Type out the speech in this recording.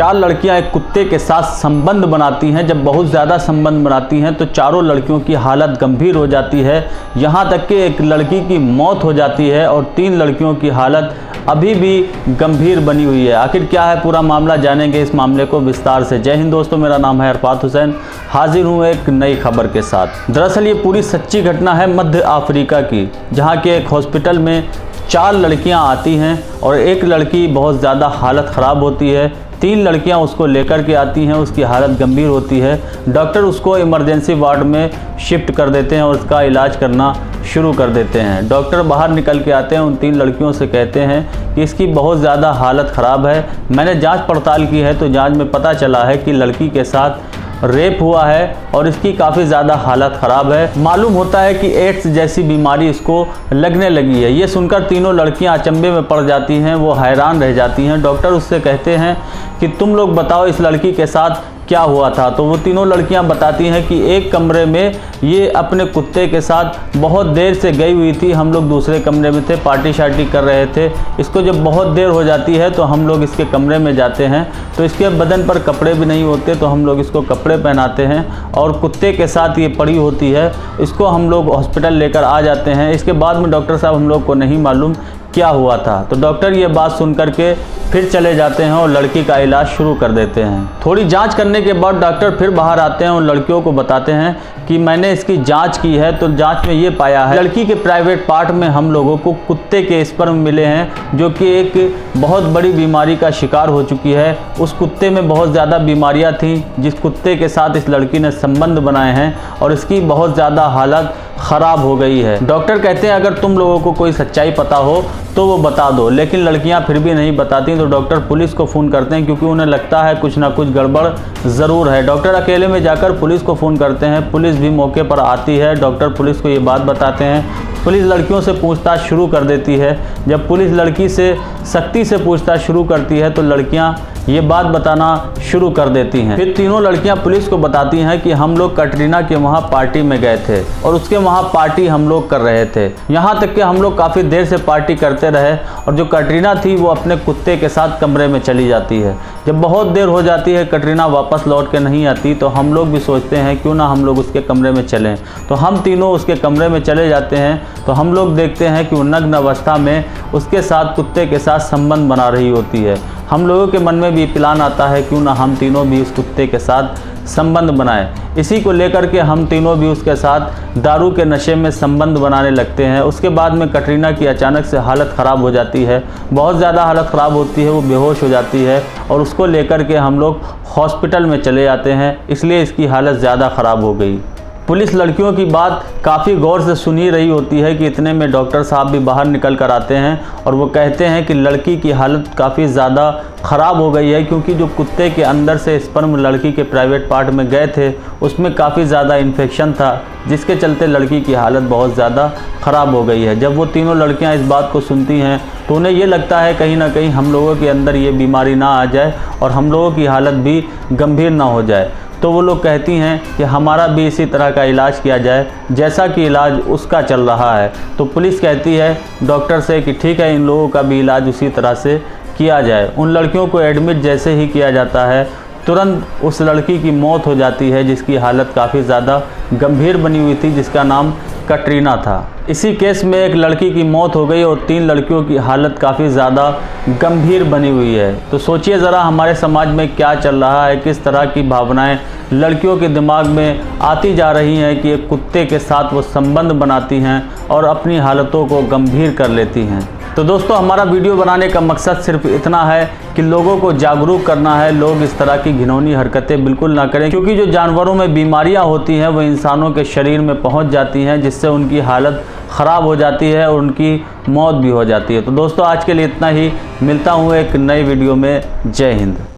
4 लड़कियां एक कुत्ते के साथ संबंध बनाती हैं। जब बहुत ज़्यादा संबंध बनाती हैं तो चारों लड़कियों की हालत गंभीर हो जाती है, यहाँ तक कि एक लड़की की मौत हो जाती है और 3 लड़कियों की हालत अभी भी गंभीर बनी हुई है। आखिर क्या है पूरा मामला, जानेंगे इस मामले को विस्तार से। जय हिंद दोस्तों, मेरा नाम है अरफात हुसैन, हाजिर हूँ एक नई खबर के साथ। दरअसल ये पूरी सच्ची घटना है मध्य अफ्रीका की, जहाँ के एक हॉस्पिटल में 4 लड़कियां आती हैं और एक लड़की बहुत ज़्यादा हालत ख़राब होती है। 3 लड़कियां उसको लेकर के आती हैं, उसकी हालत गंभीर होती है। डॉक्टर उसको इमरजेंसी वार्ड में शिफ्ट कर देते हैं और उसका इलाज करना शुरू कर देते हैं। डॉक्टर बाहर निकल के आते हैं, उन 3 लड़कियों से कहते हैं कि इसकी बहुत ज़्यादा हालत ख़राब है। मैंने जाँच पड़ताल की है तो जाँच में पता चला है कि लड़की के साथ रेप हुआ है और इसकी काफ़ी ज़्यादा हालत ख़राब है। मालूम होता है कि एड्स जैसी बीमारी इसको लगने लगी है। ये सुनकर तीनों लड़कियां अचंभे में पड़ जाती हैं, वो हैरान रह जाती हैं। डॉक्टर उससे कहते हैं कि तुम लोग बताओ इस लड़की के साथ क्या हुआ था। तो वो तीनों लड़कियां बताती हैं कि एक कमरे में ये अपने कुत्ते के साथ बहुत देर से गई हुई थी, हम लोग दूसरे कमरे में थे, पार्टी शार्टी कर रहे थे। इसको जब बहुत देर हो जाती है तो हम लोग इसके कमरे में जाते हैं, तो इसके बदन पर कपड़े भी नहीं होते, तो हम लोग इसको कपड़े पहनाते हैं और कुत्ते के साथ ये पड़ी होती है। इसको हम लोग हॉस्पिटल लेकर आ जाते हैं। इसके बाद में डॉक्टर साहब हम लोग को नहीं मालूम क्या हुआ था। तो डॉक्टर ये बात सुन करके फिर चले जाते हैं और लड़की का इलाज शुरू कर देते हैं। थोड़ी जांच करने के बाद डॉक्टर फिर बाहर आते हैं और लड़कियों को बताते हैं कि मैंने इसकी जांच की है, तो जांच में ये पाया है लड़की के प्राइवेट पार्ट में हम लोगों को कुत्ते के स्पर्म मिले हैं, जो कि एक बहुत बड़ी बीमारी का शिकार हो चुकी है। उस कुत्ते में बहुत ज़्यादा बीमारियां थीं जिस कुत्ते के साथ इस लड़की ने संबंध बनाए हैं और इसकी बहुत ज़्यादा हालत ख़राब हो गई है। डॉक्टर कहते हैं अगर तुम लोगों को कोई सच्चाई पता हो तो वो बता दो, लेकिन लड़कियां फिर भी नहीं बताती। तो डॉक्टर पुलिस को फ़ोन करते हैं क्योंकि उन्हें लगता है कुछ ना कुछ गड़बड़ ज़रूर है। डॉक्टर अकेले में जाकर पुलिस को फ़ोन करते हैं, पुलिस भी मौके पर आती है। डॉक्टर पुलिस को ये बात बताते हैं, पुलिस लड़कियों से पूछताछ शुरू कर देती है। जब पुलिस लड़की से सख्ती से पूछताछ शुरू करती है तो लड़कियां ये बात बताना शुरू कर देती हैं। फिर तीनों लड़कियां पुलिस को बताती हैं कि हम लोग कटरीना के वहाँ पार्टी में गए थे और उसके वहाँ पार्टी हम लोग कर रहे थे। यहाँ तक कि हम लोग काफ़ी देर से पार्टी करते रहे और जो कटरीना थी वो अपने कुत्ते के साथ कमरे में चली जाती है। जब बहुत देर हो जाती है, कटरीना वापस लौट के नहीं आती, तो हम लोग भी सोचते हैं क्यों ना हम लोग उसके कमरे में चलें। तो हम तीनों उसके कमरे में चले जाते हैं। तो हम लोग देखते हैं कि वो नग्न अवस्था में उसके साथ कुत्ते के साथ संबंध बना रही होती है। हम लोगों के मन में भी प्लान आता है क्यों ना हम तीनों भी उस कुत्ते के साथ संबंध बनाएं। इसी को लेकर के हम तीनों भी उसके साथ दारू के नशे में संबंध बनाने लगते हैं। उसके बाद में कटरीना की अचानक से हालत ख़राब हो जाती है, बहुत ज़्यादा हालत ख़राब होती है, वो बेहोश हो जाती है और उसको लेकर के हम लोग हॉस्पिटल में चले जाते हैं, इसलिए इसकी हालत ज़्यादा ख़राब हो गई। पुलिस लड़कियों की बात काफ़ी गौर से सुन ही रही होती है कि इतने में डॉक्टर साहब भी बाहर निकल कर आते हैं और वो कहते हैं कि लड़की की हालत काफ़ी ज़्यादा ख़राब हो गई है, क्योंकि जो कुत्ते के अंदर से स्पर्म लड़की के प्राइवेट पार्ट में गए थे उसमें काफ़ी ज़्यादा इन्फेक्शन था, जिसके चलते लड़की की हालत बहुत ज़्यादा ख़राब हो गई है। जब वो तीनों लड़कियां इस बात को सुनती हैं तो उन्हें ये लगता है कहीं ना कहीं हम लोगों के अंदर ये बीमारी ना आ जाए और हम लोगों की हालत भी गंभीर ना हो जाए। तो वो लोग कहती हैं कि हमारा भी इसी तरह का इलाज किया जाए जैसा कि इलाज उसका चल रहा है। तो पुलिस कहती है डॉक्टर से कि ठीक है, इन लोगों का भी इलाज उसी तरह से किया जाए। उन लड़कियों को एडमिट जैसे ही किया जाता है, तुरंत उस लड़की की मौत हो जाती है, जिसकी हालत काफ़ी ज़्यादा गंभीर बनी हुई थी, जिसका नाम कटरीना था। इसी केस में एक लड़की की मौत हो गई और 3 लड़कियों की हालत काफ़ी ज़्यादा गंभीर बनी हुई है। तो सोचिए ज़रा हमारे समाज में क्या चल रहा है, किस तरह की भावनाएं लड़कियों के दिमाग में आती जा रही हैं कि एक कुत्ते के साथ वो संबंध बनाती हैं और अपनी हालतों को गंभीर कर लेती हैं। तो दोस्तों, हमारा वीडियो बनाने का मकसद सिर्फ इतना है कि लोगों को जागरूक करना है, लोग इस तरह की घिनौनी हरकतें बिल्कुल ना करें, क्योंकि जो जानवरों में बीमारियां होती हैं वो इंसानों के शरीर में पहुंच जाती हैं, जिससे उनकी हालत ख़राब हो जाती है और उनकी मौत भी हो जाती है। तो दोस्तों, आज के लिए इतना ही, मिलता हूँ एक नई वीडियो में। जय हिंद।